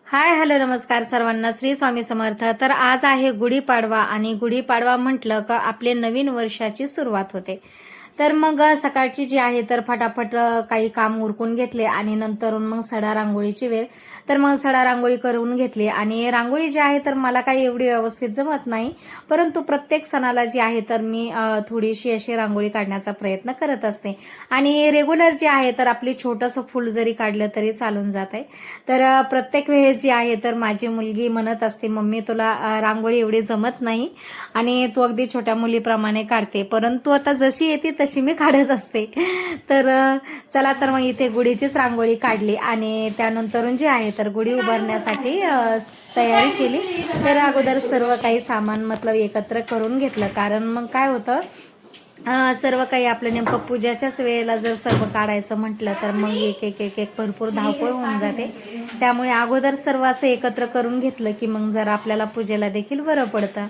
Hi hello नमस्कार सर्वांना, श्री स्वामी समर्थ. तर आज आहे गुढीपाडवा आणि गुढीपाडवा म्हटलं का आपले नवीन वर्षाची सुरुवात होते. तर मग सकाळची जी आहे तर फटाफट काही काम उरकून घेतले आणि नंतरून मग सडा रांगोळीची वेळ. तर मग सडा रांगोळी करून घेतली आणि रांगोळी जी आहे तर मला काही एवढी व्यवस्थित जमत नाही, परंतु प्रत्येक सणाला जी आहे तर मी थोडीशी अशी रांगोळी काढण्याचा प्रयत्न करत असते. आणि रेग्युलर जे आहे तर आपली छोटंसं फुल जरी काढलं तरी चालून जात आहे. तर प्रत्येक वेळेस जी आहे तर माझी मुलगी म्हणत असते, मम्मी तुला रांगोळी एवढी जमत नाही आणि तू अगदी छोट्या मुलीप्रमाणे काढते, परंतु आता जशी येते तशी मी काढत असते. तर चला तर मग इथे गुढीचीच रांगोळी काढली आणि त्यानंतरून जे आहे तर गुढी उभारण्यासाठी तयारी केली. तर अगोदर सर्व काही सामान मतलब एकत्र करून घेतलं, कारण मग काय होतं सर्व काही आपलं नेमकं पूजाच्याच वेळेला जर सर्व काढायचं म्हटलं तर मग एक एक एक एक भरपूर धावपळ होऊन जाते. त्यामुळे अगोदर सर्व असं एकत्र करून घेतलं की मग जरा आपल्याला पूजेला देखील बरं पडतं.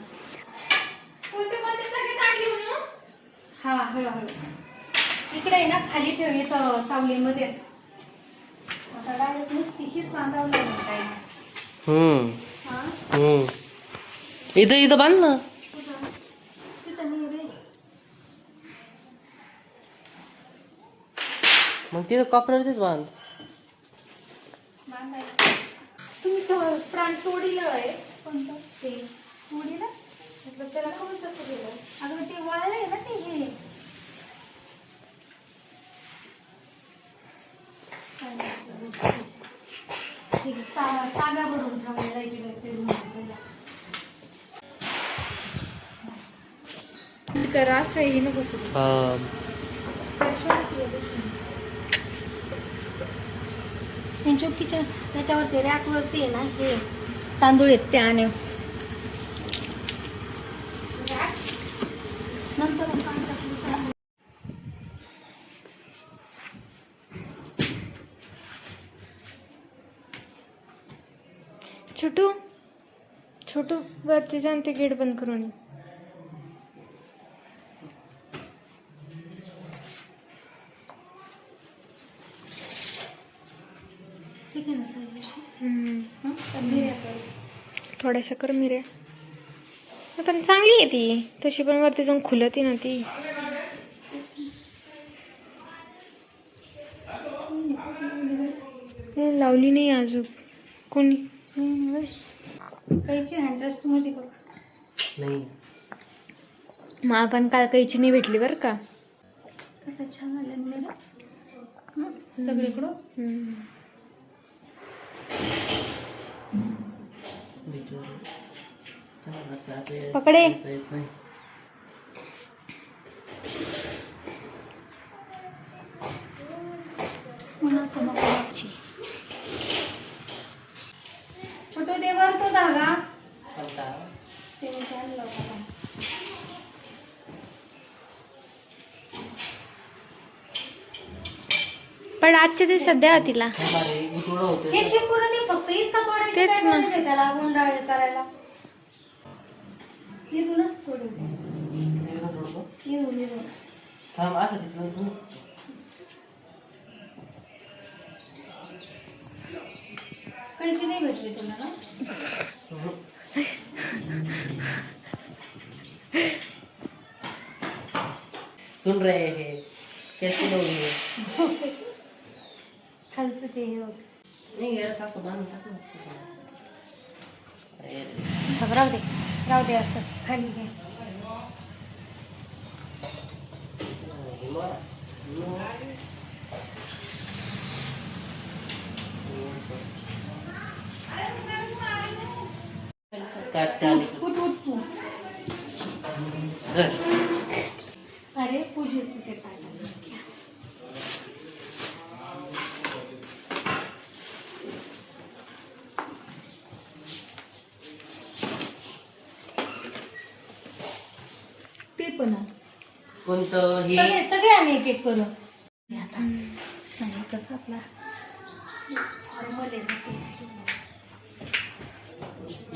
हा हळूहळू इकडे आहे ना, खाली ठेव, इथं सावलीमध्येच. आता डायरेक्ट नुसती हीच बांधावं लागेल काय. इथं इथं बांध ना. तिथं नाही रे. मग तिथं कॉपऱ्यावरतीच बांध. तुम्ही प्राण तोडीलं आहे कोणतं ते तोडीलं, त्याला कमी कसं केलं. अगं ते वाळलं आहे ना ते हे. ताब्या भरून करा असंही नको. चौकीच्या त्याच्यावरती रॅकवरती आहे ना हे तांदूळ आहेत ते आणि नंतर छोटू छोटू वरती जाऊन ते गेट बंद करून ये. ठीक आहे ना सर. थोड्याशा कर मिऱ्या, पण चांगली आहे ती तशी, पण वरती जाऊन खुलती ना ती. लावली नाही अजून कोणी. काहीची हँडरेस्ट मध्ये बघ. नाही मग आपण काल कैची नाही भेटली बरं का. छान आलं सगळीकडं. पकडे. छोटू देवर तो धागा पण आजच्या दिवसात द्या तिला. हे शिंपुरं नाही, फक्त इतका तोडायचं. तेच काय ना. करायचं त्याला गुंडाळ करायला. इथूनच थोडी इथून कैशी नाही भेटली तुला ना. सुन रहे हैं कैसे लोग हैं. खालचं ते हे नाही यार सासू बांधून टाक ना. राहू दे असंच खाली घे. उठ उठ तू. अरे पूजेचं ते पाहिजे. ते पण कोणतं हे सगळे सगळे आम्ही एक एक करू हे आता आणि कसं आपला नॉर्मल आहे ना ते.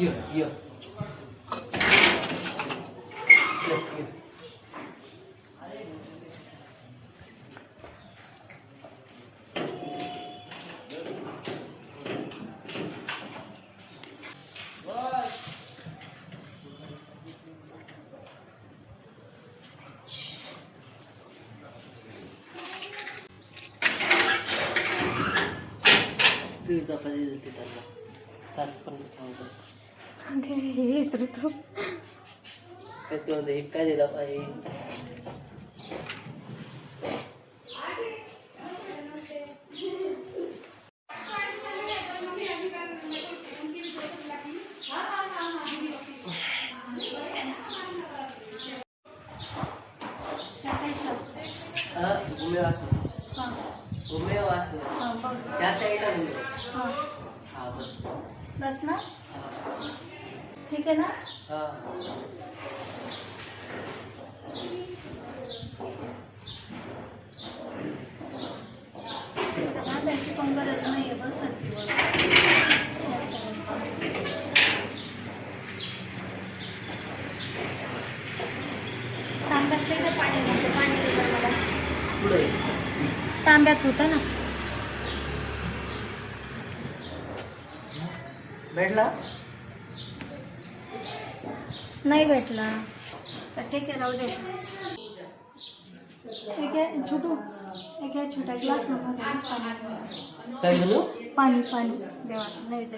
यो यो चपाती दिली त्यांना ताट पण चांगलं हे विसरतो. हे काय दिला पाहिजे घुमे वाचतो घुमे वाचतो त्या साईडला घुमे हा बस बस ना ठीक आहे ना. हा त्याची पण गरज नाही आहे बस तांब्यात पाणी नव्हतं पाणी दिलं मला पुढे तांब्यात होतं ना. भेटला नाही भेटला तर ठीक आहे राहू दे. एक आहे छोटू एक आहे छोटा ग्लास नको पाणी काय झालं पाणी पाणी देवा नाही दे.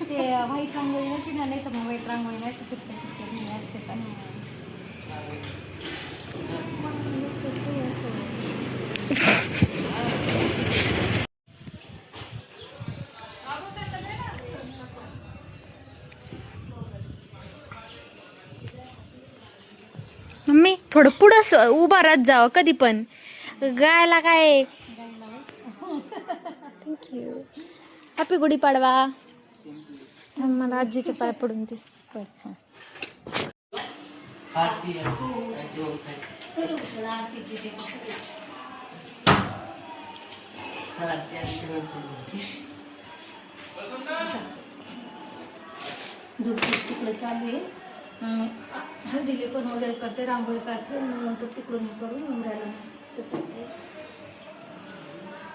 ते व्हाईट रांगोळी नव्हती ना नाही तर मग व्हाईट रांगोळी नाही अशी तुटके तुटके असते पण मम्मी थोडं पुढं उभा राहत जावं कधी पण गायला काय. थँक्यू. हॅपी गुढीपाडवा. मला आजीचे पाय पडून ते दूध तिकडे चालू आहे. हळदीले पण वगैरे करते रांगोळी काढते नंतर तिकडून करून उमरायला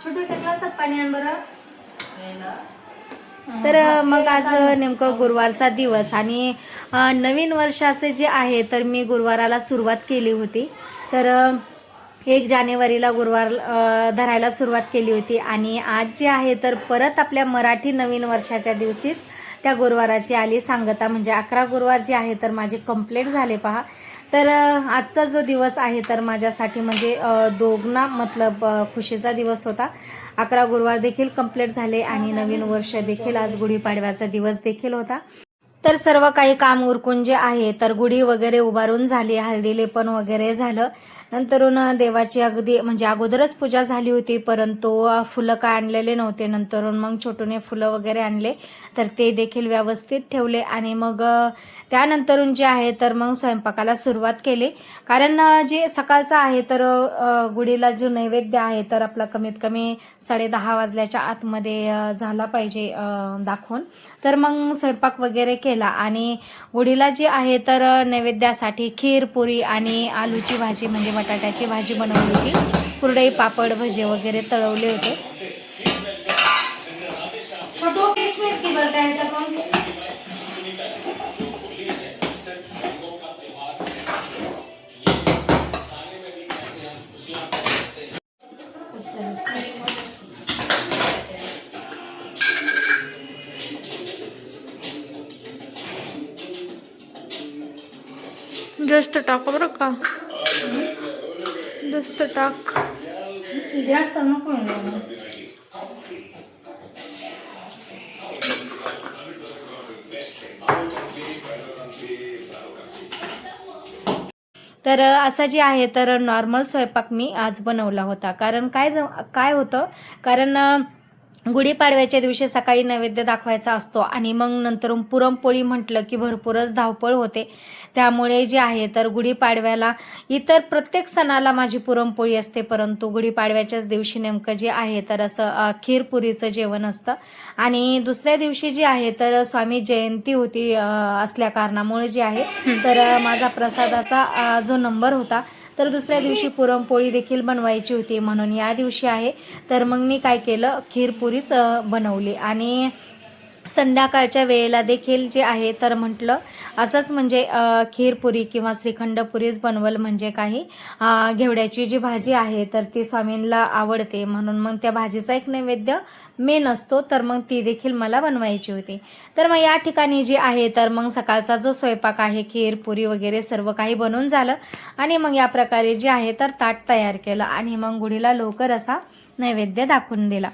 छोटू त्या ग्लासात पाणी आण बरं. तर मग आज नेमकं गुरुवारचा दिवस आणि नवीन वर्षाचे जे आहे तर मी गुरुवाराला सुरुवात केली होती. तर 1 जानेवारीला गुरुवार धरायला सुरुवात केली होती आणि आज जे आहे तर परत आपल्या मराठी नवीन वर्षाच्या दिवशीच त्या गुरुवाराची आली सांगता म्हणजे 11 गुरुवार जे आहे तर माझे कंप्लीट झाले पहा. तर आजचा जो दिवस आहे तर माझ्यासाठी म्हणजे दोगना मतलब खुशीचा दिवस होता. 11 गुरुवार देखील कंप्लीट झाले आणि नवीन वर्ष देखील आज गुढीपाडव्याचा दिवस देखील होता. तर सर्व काही काम उरकून जे आहे तर गुढी वगैरे उभारून झाली, हळदी लेपन वगैरे झालं. नंतरून देवाची अगदी म्हणजे अगोदरच पूजा झाली होती परंतु फुलं काय आणलेले नव्हते. नंतरून मग छोटूने फुलं वगैरे आणले तर ते देखील व्यवस्थित ठेवले आणि मग त्यानंतरून जे आहे तर मग स्वयंपाकाला सुरुवात केली. कारण जे सकाळचं आहे तर गुढीला जो नैवेद्य आहे तर आपला कमीत कमी 10:30 वाजल्याच्या आतमध्ये झाला पाहिजे दाखवून. तर मग स्वयंपाक वगैरे केला आणि गुढीला जे आहे तर नैवेद्यासाठी खीर पुरी आणि आलूची भाजी म्हणजे बटाट्याची भाजी बनवली होती. कुरडई पापड भजे वगैरे तळवले होते. छोटू किशमिश की बोलते यांच्याकडून जास्त टाक बरं का, जास्त टाक. जास्त नको आहे. तर असं जे आहे तर नॉर्मल स्वयंपाक मी आज बनवला होता. कारण काय होतं, कारण गुढीपाडव्याच्या दिवशी सकाळी नैवेद्य दाखवायचा असतो आणि मग नंतर पुरणपोळी म्हटलं की भरपूरच धावपळ होते. त्यामुळे जे आहे तर गुढीपाडव्याला इतर प्रत्येक सणाला माझी पुरणपोळी असते, परंतु गुढीपाडव्याच्याच दिवशी नेमकं जे आहे तर असं खीरपुरीचं जेवण असतं. आणि दुसऱ्या दिवशी जी आहे तर स्वामी जयंती होती असल्या कारणामुळे जे आहे तर माझा प्रसादाचा जो नंबर होता तर दुसऱ्या दिवशी पुरणपोळी देखील बनवायची होती. म्हणून या दिवशी आहे तर मग मी काय केलं, खीरपुरीच बनवली. आणि संध्याकाळच्या वेळेला देखील जे आहे तर म्हटलं असंच म्हणजे खीरपुरी किंवा श्रीखंडपुरीच बनवल, म्हणजे काही घेवड्याची जी भाजी आहे तर ती स्वामींना आवडते, म्हणून मग त्या भाजीचा एक नैवेद्य मेन असतो, तर मग ती देखील मला बनवायची होती. तर मग या ठिकाणी जे आहे तर मग सकाळचा जो स्वयंपाक आहे खीर पुरी वगैरे सर्व काही बनवून झालं आणि मग या प्रकारे जे आहे तर ताट तयार केलं आणि मग गुढीला लवकर असा नैवेद्य दाखवून दिला.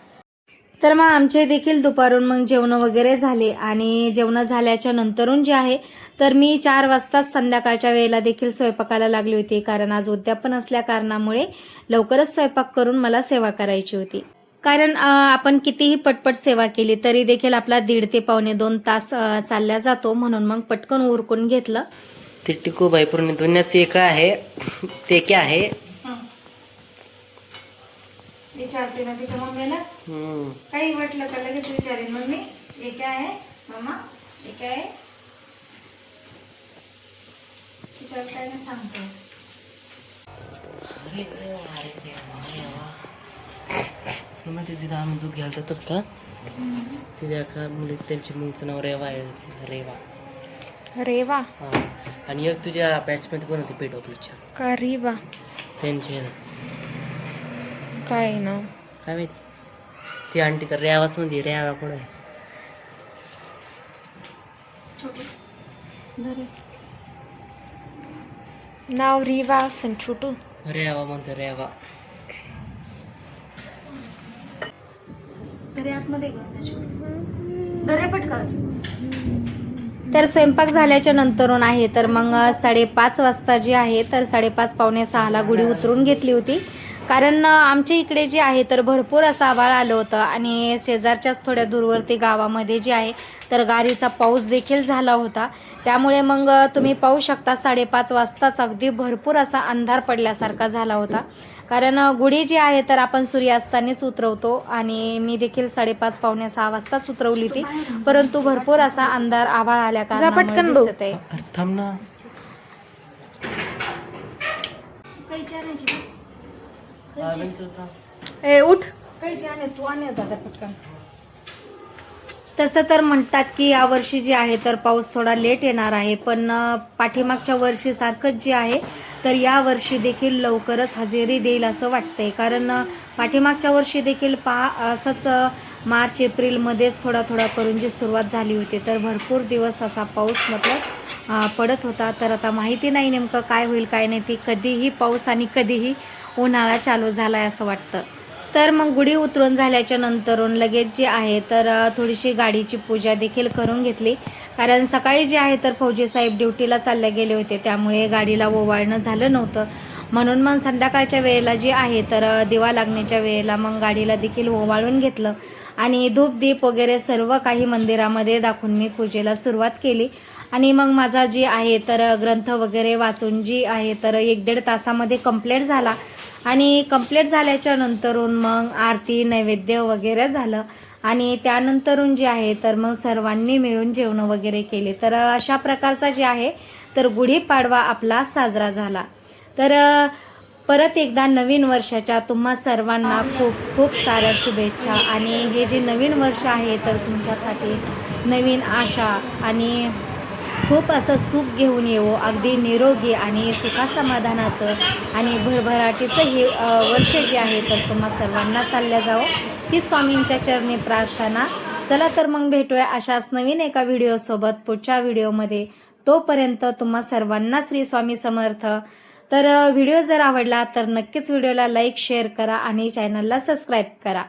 तर मग आमचे देखील दुपारून मग जेवण वगैरे झाले आणि जेवण झाल्याच्या नंतरून जे आहे तर मी 4 वाजता संध्याकाळच्या वेळेला देखील स्वयंपाकाला लागली होती. कारण आज उद्यापन असल्या कारणामुळे लवकरच स्वयंपाक करून मला सेवा करायची होती. कारण आपण कितीही पटपट सेवा केली तरी देखील आपला 1.5 ते पावणे 2 तास चालल्या जातो, म्हणून मग पटकन उरकून घेतलं. ते टिकूबाई पूर्ण दुनियाचे एक आहे ते काय आहे विचारते ना तिच्या मम्मीला, काही वाटलं का लगेच विचारेन मम्मी हे काय आहे, मामा हे काय आहे, तिच्यावर काय नाही सांगतो. ते जिथं आम्ही दूध घ्यायला जातात का तिथे का मुली त्यांची मुलीचं नाव रेवा आहे. रेवा रेवा हा. आणि एक तुझ्या बॅचमध्ये पण होती पेटोकलीच्या का रेवा, त्यांचे काय नाव काय माहिती. ती आंटी तर रेवाच मध्ये रेवा कोण आहे. नाव रेवा असेल छोटू. रेवा म्हणते रेवा. तर स्वयंपाक झाल्याच्या नंतरून आहे तर मग 5:30 वाजता जे आहे तर 5:30 पावणे 6ला गुढी उतरून घेतली होती. कारण आमच्या इकडे जे आहे तर भरपूर असं आभाळ आलं होतं आणि शेजारच्याच थोड्या दूरवरती गावामध्ये जे आहे तर गारीचा पाऊस देखील झाला होता. त्यामुळे मग तुम्ही पाहू शकता 5:30 वाजताच अगदी भरपूर असा अंधार पडल्यासारखा झाला होता. कारण गुढी जी आहे तर आपण सूर्यास्तानेच उतरवतो आणि मी देखील 5:30 पावणे 6 वाजताच उतरवली ती, परंतु भरपूर असा अंधार आभाळ आल्या कारणामुळे दिसत आहे. थांब ना. ए उठ. तसं तर म्हणतात की यावर्षी जे आहे तर पाऊस थोडा लेट येणार आहे, पण पाठीमागच्या वर्षी सारखंच जे आहे तर या वर्षी देखील लवकरच हजेरी देईल असं वाटतंय. कारण पाठीमागच्या वर्षी देखील असंच मार्च एप्रिलमध्येच थोडा करून जी सुरुवात झाली होती तर भरपूर दिवस असा पाऊस पडत होता. तर आता माहिती नाही नेमकं काय होईल काय नाही, ती कधीही पाऊस आणि कधीही उन्हाळा चालू झालाय असं वाटतं. तर मग गुढी उतरून झाल्याच्या नंतरून लगेच जे आहे तर थोडीशी गाडीची पूजा देखील करून घेतली. कारण सकाळी जे आहे तर फौजी साहेब ड्युटीला चालले गेले होते, त्यामुळे गाडीला ओवाळणं झालं नव्हतं. म्हणून मग संध्याकाळच्या वेळेला जे आहे तर दिवा लागण्याच्या वेळेला मग गाडीला देखील ओवाळून घेतलं आणि धूप दीप वगैरे सर्व काही मंदिरामध्ये दाखवून मी पूजेला सुरुवात केली. आणि मग माझा जी आहे तर ग्रंथ वगैरे वाचून जी आहे तर 1-1.5 तासामध्ये कंप्लीट झाला. आणि कंप्लीट झाल्याच्या नंतरून मग आरती नैवेद्य वगैरे झालं आणि त्यानंतरून जे आहे तर मग सर्वांनी मिळून जेवण वगैरे केले. तर अशा प्रकारचा जे आहे तर गुढीपाडवा आपला साजरा झाला. तर परत एकदा नवीन वर्षाच्या तुम्हा सर्वांना खूप खूप साऱ्या शुभेच्छा. आणि हे जे नवीन वर्ष आहे तर तुमच्यासाठी नवीन आशा आणि खूप असं सुख घेऊन येवो, अगदी निरोगी आणि सुखासमाधानाचं आणि भरभराटीचं हे वर्ष जे आहे तर तुम्हा सर्वांना चालल्या जावं ही स्वामींच्या चरणी प्रार्थना. चला तर मग भेटूया अशाच नवीन एका व्हिडिओसोबत पुढच्या व्हिडिओमध्ये. तोपर्यंत तुम्हा सर्वांना श्री स्वामी समर्थ. तर व्हिडिओ जर आवडला तर नक्कीच व्हिडिओला लाईक शेअर करा आणि चॅनलला सबस्क्राईब करा.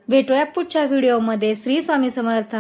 भेटूया पुढच्या व्हिडिओमध्ये. श्री स्वामी समर्थ.